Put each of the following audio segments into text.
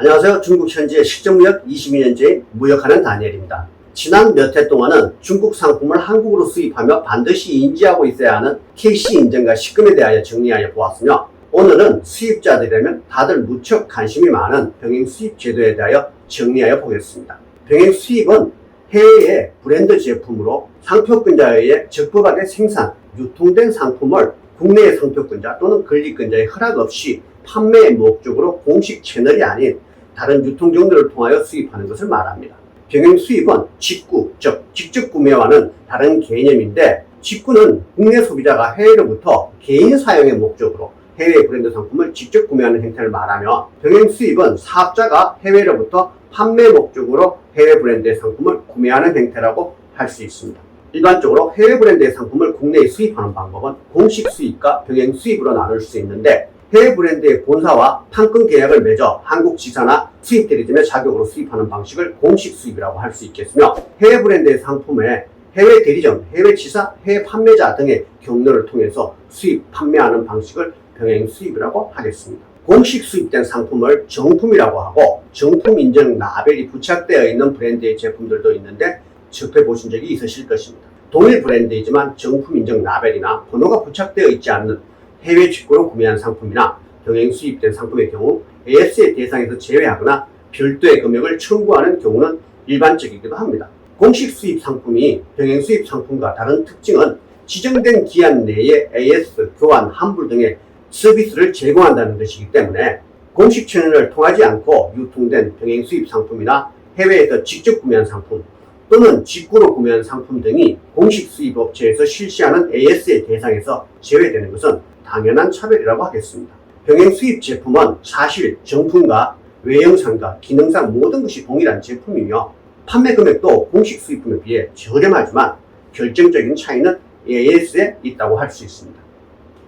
안녕하세요. 중국 현지의 실전무역 22년째 무역하는 다니엘입니다. 지난 몇 해 동안은 중국 상품을 한국으로 수입하며 반드시 인지하고 있어야 하는 KC 인증과 식금에 대하여 정리하여 보았으며, 오늘은 수입자들이라면 다들 무척 관심이 많은 병행 수입 제도에 대하여 정리하여 보겠습니다. 병행 수입은 해외의 브랜드 제품으로 상표권자에 의해 적법하게 생산, 유통된 상품을 국내의 상표권자 또는 건립권자의 허락 없이 판매의 목적으로 공식 채널이 아닌 다른 유통정도를 통하여 수입하는 것을 말합니다. 병행 수입은 직구, 즉 직접 구매와는 다른 개념인데, 직구는 국내 소비자가 해외로부터 개인 사용의 목적으로 해외 브랜드 상품을 직접 구매하는 행태를 말하며, 병행 수입은 사업자가 해외로부터 판매 목적으로 해외 브랜드의 상품을 구매하는 행태라고 할 수 있습니다. 일반적으로 해외 브랜드의 상품을 국내에 수입하는 방법은 공식 수입과 병행 수입으로 나눌 수 있는데, 해외 브랜드의 본사와 판권 계약을 맺어 한국 지사나 수입 대리점의 자격으로 수입하는 방식을 공식 수입이라고 할 수 있겠으며, 해외 브랜드의 상품에 해외 대리점, 해외 지사, 해외 판매자 등의 경로를 통해서 수입, 판매하는 방식을 병행 수입이라고 하겠습니다. 공식 수입된 상품을 정품이라고 하고, 정품 인증 라벨이 부착되어 있는 브랜드의 제품들도 있는데 접해보신 적이 있으실 것입니다. 동일 브랜드이지만 정품 인증 라벨이나 번호가 부착되어 있지 않는 해외 직구로 구매한 상품이나 병행 수입된 상품의 경우 AS의 대상에서 제외하거나 별도의 금액을 청구하는 경우는 일반적이기도 합니다. 공식 수입 상품이 병행 수입 상품과 다른 특징은 지정된 기한 내에 AS, 교환, 환불 등의 서비스를 제공한다는 것이기 때문에, 공식 채널을 통하지 않고 유통된 병행 수입 상품이나 해외에서 직접 구매한 상품 또는 직구로 구매한 상품 등이 공식 수입 업체에서 실시하는 AS의 대상에서 제외되는 것은 당연한 차별이라고 하겠습니다. 병행 수입 제품은 사실 정품과 외형상과 기능상 모든 것이 동일한 제품이며, 판매 금액도 공식 수입품에 비해 저렴하지만 결정적인 차이는 AS에 있다고 할 수 있습니다.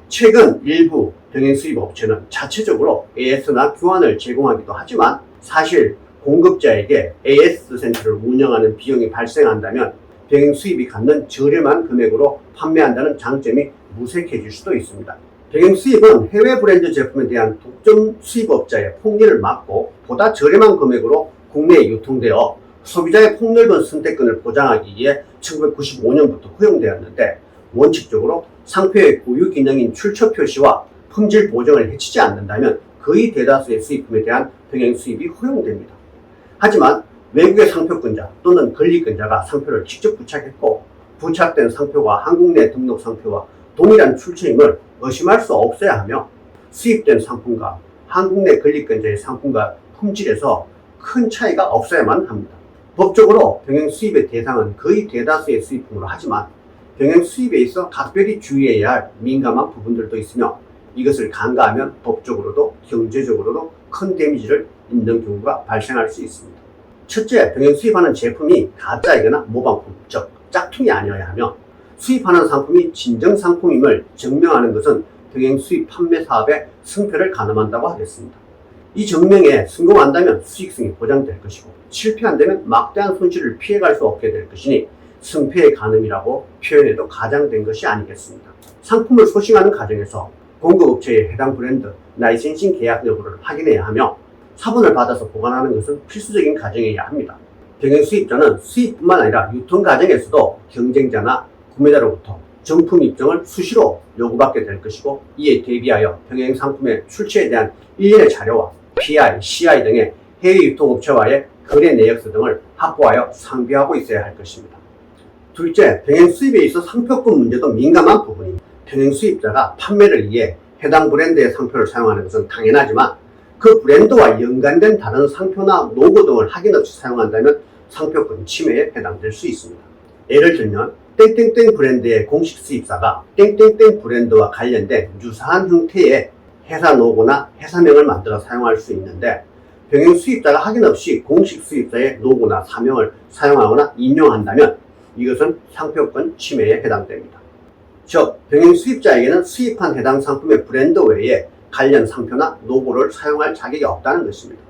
최근 일부 병행 수입 업체는 자체적으로 AS나 교환을 제공하기도 하지만, 사실 공급자에게 AS 센터를 운영하는 비용이 발생한다면 병행 수입이 갖는 저렴한 금액으로 판매한다는 장점이 무색해질 수도 있습니다. 병행 수입은 해외 브랜드 제품에 대한 독점 수입업자의 폭리를 막고 보다 저렴한 금액으로 국내에 유통되어 소비자의 폭넓은 선택권을 보장하기 위해 1995년부터 허용되었는데, 원칙적으로 상표의 고유 기능인 출처 표시와 품질 보증을 해치지 않는다면 거의 대다수의 수입품에 대한 병행 수입이 허용됩니다. 하지만 외국의 상표권자 또는 건립권자가 상표를 직접 부착했고, 부착된 상표가 한국 내 등록 상표와 동일한 출처임을 의심할 수 없어야 하며, 수입된 상품과 한국 내 건립권자의 상품과 품질에서 큰 차이가 없어야만 합니다. 법적으로 병행 수입의 대상은 거의 대다수의 수입품으로 하지만, 병행 수입에 있어 각별히 주의해야 할 민감한 부분들도 있으며, 이것을 간과하면 법적으로도 경제적으로도 큰 데미지를 입는 경우가 발생할 수 있습니다. 첫째, 병행 수입하는 제품이 가짜이거나 모방품, 즉 짝퉁이 아니어야 하며, 수입하는 상품이 진정 상품임을 증명하는 것은 병행 수입 판매 사업의 승패를 가늠한다고 하겠습니다. 이 증명에 성공한다면 수익성이 보장될 것이고, 실패한다면 막대한 손실을 피해갈 수 없게 될 것이니 승패의 가늠이라고 표현해도 가장된 것이 아니겠습니까? 상품을 소싱하는 과정에서 공급업체의 해당 브랜드 라이센싱 계약 여부를 확인해야 하며, 사본을 받아서 보관하는 것은 필수적인 과정이어야 합니다. 병행 수입자는 수입뿐만 아니라 유통 과정에서도 경쟁자나 구매자로부터 정품 입증을 수시로 요구받게 될 것이고, 이에 대비하여 병행 상품의 출처에 대한 일련의 자료와 PI, CI 등의 해외 유통업체와의 거래 내역서 등을 확보하여 상비하고 있어야 할 것입니다. 둘째, 병행 수입에 있어 상표권 문제도 민감한 부분입니다. 병행 수입자가 판매를 위해 해당 브랜드의 상표를 사용하는 것은 당연하지만, 그 브랜드와 연관된 다른 상표나 로고 등을 확인 없이 사용한다면 상표권 침해에 해당될 수 있습니다. 예를 들면 땡땡땡 브랜드의 공식 수입사가 땡땡땡 브랜드와 관련된 유사한 형태의 회사 로고나 회사명을 만들어 사용할 수 있는데, 병행 수입자가 확인 없이 공식 수입사의 로고나 사명을 사용하거나 인용한다면 이것은 상표권 침해에 해당됩니다. 즉, 병행 수입자에게는 수입한 해당 상품의 브랜드 외에 관련 상표나 로고를 사용할 자격이 없다는 것입니다.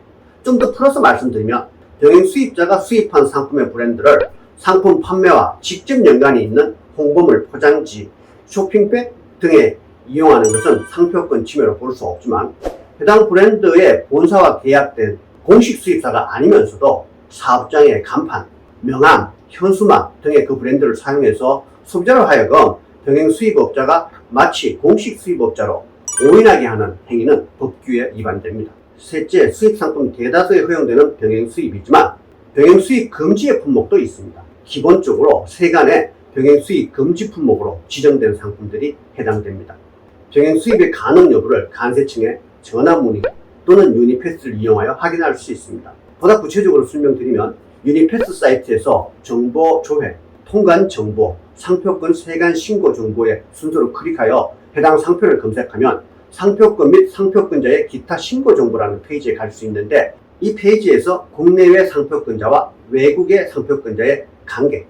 좀 더 풀어서 말씀드리면, 병행 수입자가 수입한 상품의 브랜드를 상품 판매와 직접 연관이 있는 홍보물, 포장지, 쇼핑백 등에 이용하는 것은 상표권 침해로 볼 수 없지만, 해당 브랜드의 본사와 계약된 공식 수입사가 아니면서도 사업장의 간판, 명함, 현수막 등의 그 브랜드를 사용해서 소비자로 하여금 병행 수입업자가 마치 공식 수입업자로 오인하게 하는 행위는 법규에 위반됩니다. 셋째, 수입상품 대다수에 허용되는 병행 수입이지만 병행 수입 금지의 품목도 있습니다. 기본적으로 세간의 병행 수입 금지 품목으로 지정된 상품들이 해당됩니다. 병행 수입의 가능 여부를 관세청에 전화 문의 또는 유니패스를 이용하여 확인할 수 있습니다. 보다 구체적으로 설명드리면 유니패스 사이트에서 정보 조회, 통관 정보, 상표권 세관 신고 정보의 순서로 클릭하여 해당 상표를 검색하면 상표권 및 상표권자의 기타 신고 정보라는 페이지에 갈 수 있는데, 이 페이지에서 국내외 상표권자와 외국의 상표권자의 관계,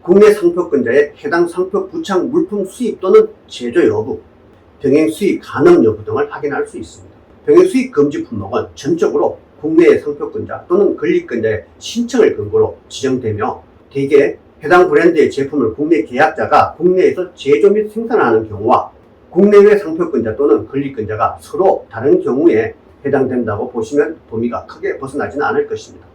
국내 상표권자의 해당 상표 부착 물품 수입 또는 제조 여부, 병행 수입 가능 여부 등을 확인할 수 있습니다. 병행 수입 금지 품목은 전적으로 국내의 상표권자 또는 권리권자의 신청을 근거로 지정되며, 대개 해당 브랜드의 제품을 국내 계약자가 국내에서 제조 및 생산하는 경우와 국내외 상표권자 또는 권리권자가 서로 다른 경우에 해당된다고 보시면 범위가 크게 벗어나지는 않을 것입니다.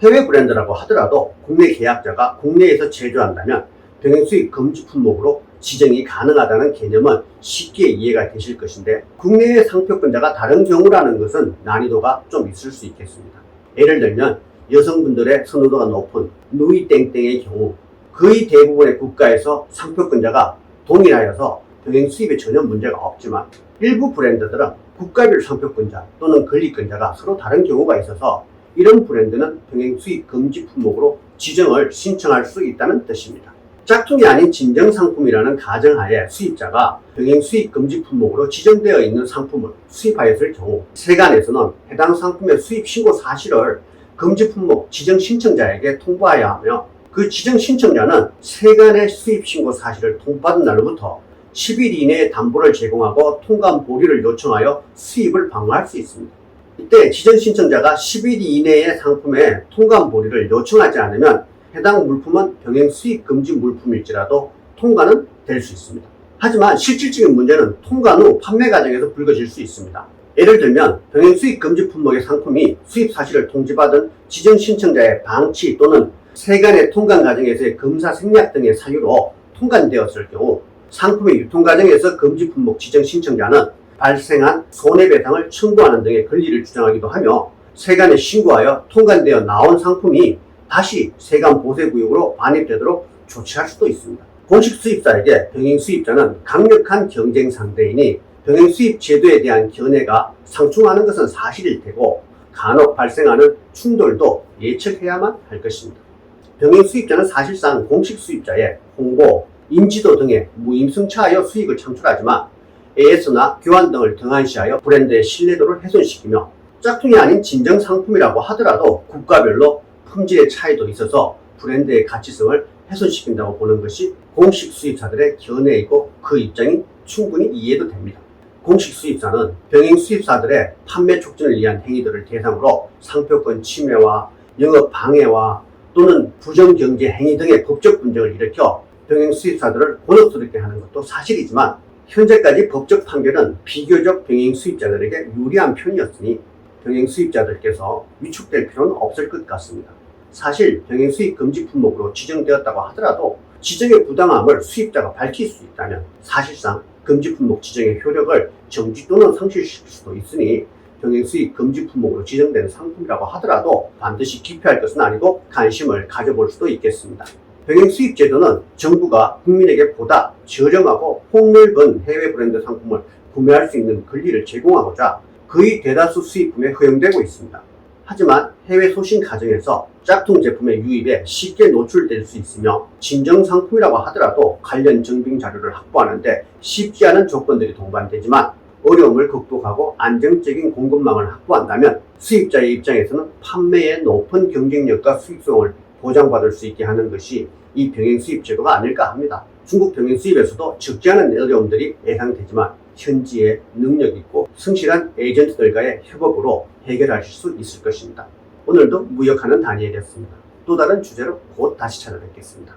해외 브랜드라고 하더라도 국내 계약자가 국내에서 제조한다면 병행 수입 금지 품목으로 지정이 가능하다는 개념은 쉽게 이해가 되실 것인데, 국내의 상표권자가 다른 경우라는 것은 난이도가 좀 있을 수 있겠습니다. 예를 들면 여성분들의 선호도가 높은 누이 땡땡의 경우 거의 대부분의 국가에서 상표권자가 동일하여서 병행 수입에 전혀 문제가 없지만, 일부 브랜드들은 국가별 상표권자 또는 권리권자가 서로 다른 경우가 있어서 이런 브랜드는 병행 수입 금지 품목으로 지정을 신청할 수 있다는 뜻입니다. 짝퉁이 아닌 진정 상품이라는 가정하에 수입자가 병행 수입 금지 품목으로 지정되어 있는 상품을 수입하였을 경우 세관에서는 해당 상품의 수입 신고 사실을 금지 품목 지정 신청자에게 통보해야 하며, 그 지정 신청자는 세관의 수입 신고 사실을 통보받은 날로부터 10일 이내에 담보를 제공하고 통관 보류를 요청하여 수입을 방어할 수 있습니다. 이때 지정 신청자가 10일 이내의 상품에 통관 보류를 요청하지 않으면 해당 물품은 병행 수입 금지 물품일지라도 통관은 될 수 있습니다. 하지만 실질적인 문제는 통관 후 판매 과정에서 불거질 수 있습니다. 예를 들면 병행 수입 금지 품목의 상품이 수입 사실을 통지받은 지정 신청자의 방치 또는 세관의 통관 과정에서의 검사 생략 등의 사유로 통관되었을 경우 상품의 유통 과정에서 금지 품목 지정 신청자는 발생한 손해배상을 청구하는 등의 권리를 주장하기도 하며, 세관에 신고하여 통관되어 나온 상품이 다시 세관 보세구역으로 반입되도록 조치할 수도 있습니다. 공식 수입사에게 병행 수입자는 강력한 경쟁 상대이니 병행 수입 제도에 대한 견해가 상충하는 것은 사실일 테고, 간혹 발생하는 충돌도 예측해야만 할 것입니다. 병행 수입자는 사실상 공식 수입자의 홍보, 인지도 등에 무임승차하여 수익을 창출하지만 AS나 교환 등을 등한시하여 브랜드의 신뢰도를 훼손시키며, 짝퉁이 아닌 진정 상품이라고 하더라도 국가별로 품질의 차이도 있어서 브랜드의 가치성을 훼손시킨다고 보는 것이 공식 수입사들의 견해이고, 그 입장이 충분히 이해도 됩니다. 공식 수입사는 병행 수입사들의 판매 촉진을 위한 행위들을 대상으로 상표권 침해와 영업 방해와 또는 부정경제 행위 등의 법적 분쟁을 일으켜 병행 수입사들을 곤혹스럽게 하는 것도 사실이지만, 현재까지 법적 판결은 비교적 병행 수입자들에게 유리한 편이었으니 병행 수입자들께서 위축될 필요는 없을 것 같습니다. 사실 병행 수입 금지 품목으로 지정되었다고 하더라도 지정의 부당함을 수입자가 밝힐 수 있다면 사실상 금지 품목 지정의 효력을 정지 또는 상실시킬 수도 있으니, 병행 수입 금지 품목으로 지정된 상품이라고 하더라도 반드시 기피할 것은 아니고 관심을 가져볼 수도 있겠습니다. 병행 수입 제도는 정부가 국민에게 보다 저렴하고 폭넓은 해외 브랜드 상품을 구매할 수 있는 권리를 제공하고자 거의 대다수 수입품에 허용되고 있습니다. 하지만 해외 소신 과정에서 짝퉁 제품의 유입에 쉽게 노출될 수 있으며, 진정 상품이라고 하더라도 관련 증빙 자료를 확보하는데 쉽지 않은 조건들이 동반되지만, 어려움을 극복하고 안정적인 공급망을 확보한다면 수입자의 입장에서는 판매의 높은 경쟁력과 수익성을 보장받을 수 있게 하는 것이 이 병행 수입 제도가 아닐까 합니다. 중국 병행 수입에서도 적지 않은 어려움들이 예상되지만 현지에 능력 있고 성실한 에이전트들과의 협업으로 해결하실 수 있을 것입니다. 오늘도 무역하는 다니엘이었습니다. 또 다른 주제로 곧 다시 찾아뵙겠습니다.